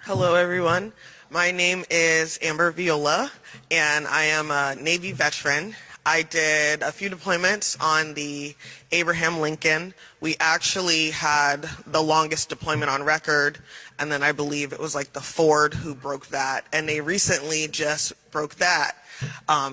Hello, everyone. My name is Amber Viola, and I am a Navy veteran. I did a few deployments on the Abraham Lincoln. We actually had the longest deployment on record, and then I believe it was like the Ford who broke that, and they recently just broke that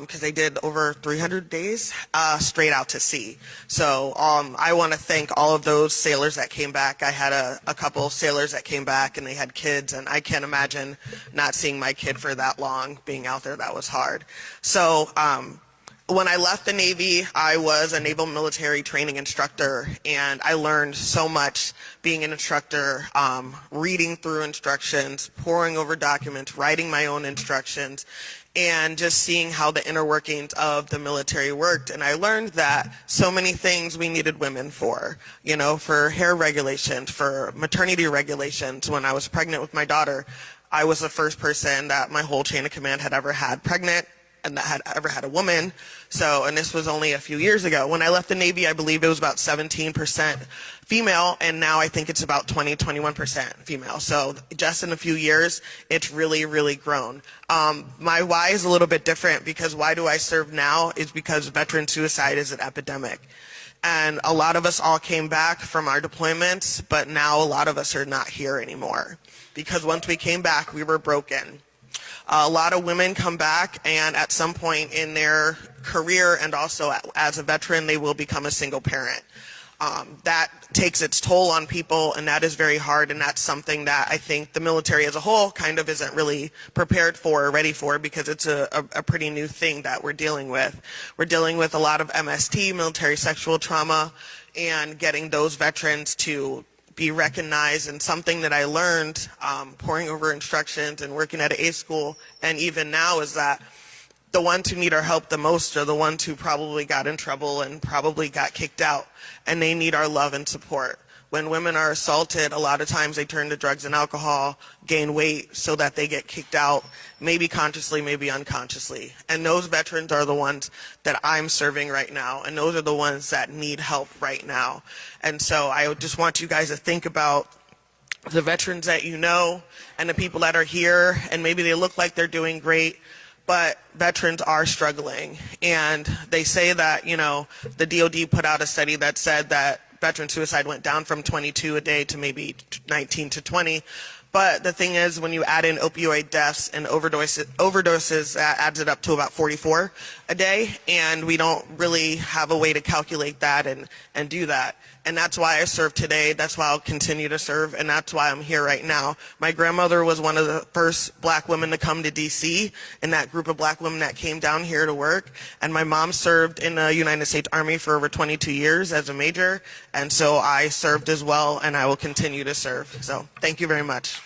because they did over 300 days straight out to sea. So I want to thank all of those sailors that came back. I had a couple sailors that came back and they had kids, and I can't imagine not seeing my kid for that long being out there. That was hard. So when I left the Navy, I was a naval military training instructor, and I learned so much being an instructor, reading through instructions, poring over documents, writing my own instructions, and just seeing how the inner workings of the military worked. And I learned that so many things we needed women for, for hair regulations, for maternity regulations. When I was pregnant with my daughter, I was the first person that my whole chain of command had ever had pregnant and that had ever had a woman. And this was only a few years ago. When I left the Navy, I believe it was about 17% female, and now I think it's about 21% female. So just in a few years, it's really, really grown. My why is a little bit different, because why do I serve now is because veteran suicide is an epidemic. And a lot of us all came back from our deployments, but now a lot of us are not here anymore. Because once we came back, we were broken. A lot of women come back, and at some point in their career and also as a veteran, they will become a single parent. That takes its toll on people, and that is very hard, and that's something that I think the military as a whole kind of isn't really prepared for or ready for, because it's a pretty new thing that we're dealing with. We're dealing with a lot of MST, military sexual trauma, and getting those veterans to be recognized. And something that I learned poring over instructions and working at an A school, and even now, is that the ones who need our help the most are the ones who probably got in trouble and probably got kicked out, and they need our love and support. When women are assaulted, a lot of times they turn to drugs and alcohol, gain weight so that they get kicked out, maybe consciously, maybe unconsciously. And those veterans are the ones that I'm serving right now, and those are the ones that need help right now. And so I just want you guys to think about the veterans that you know and the people that are here, and maybe they look like they're doing great, but veterans are struggling. And they say that, the DOD put out a study that said that veteran suicide went down from 22 a day to maybe 19 to 20. But the thing is, when you add in opioid deaths and overdoses, that adds it up to about 44 a day, and we don't really have a way to calculate that and do that. And that's why I serve today, that's why I'll continue to serve, and that's why I'm here right now. My grandmother was one of the first black women to come to DC, in that group of black women that came down here to work, and my mom served in the United States Army for over 22 years as a major, and so I served as well, and I will continue to serve. So thank you very much.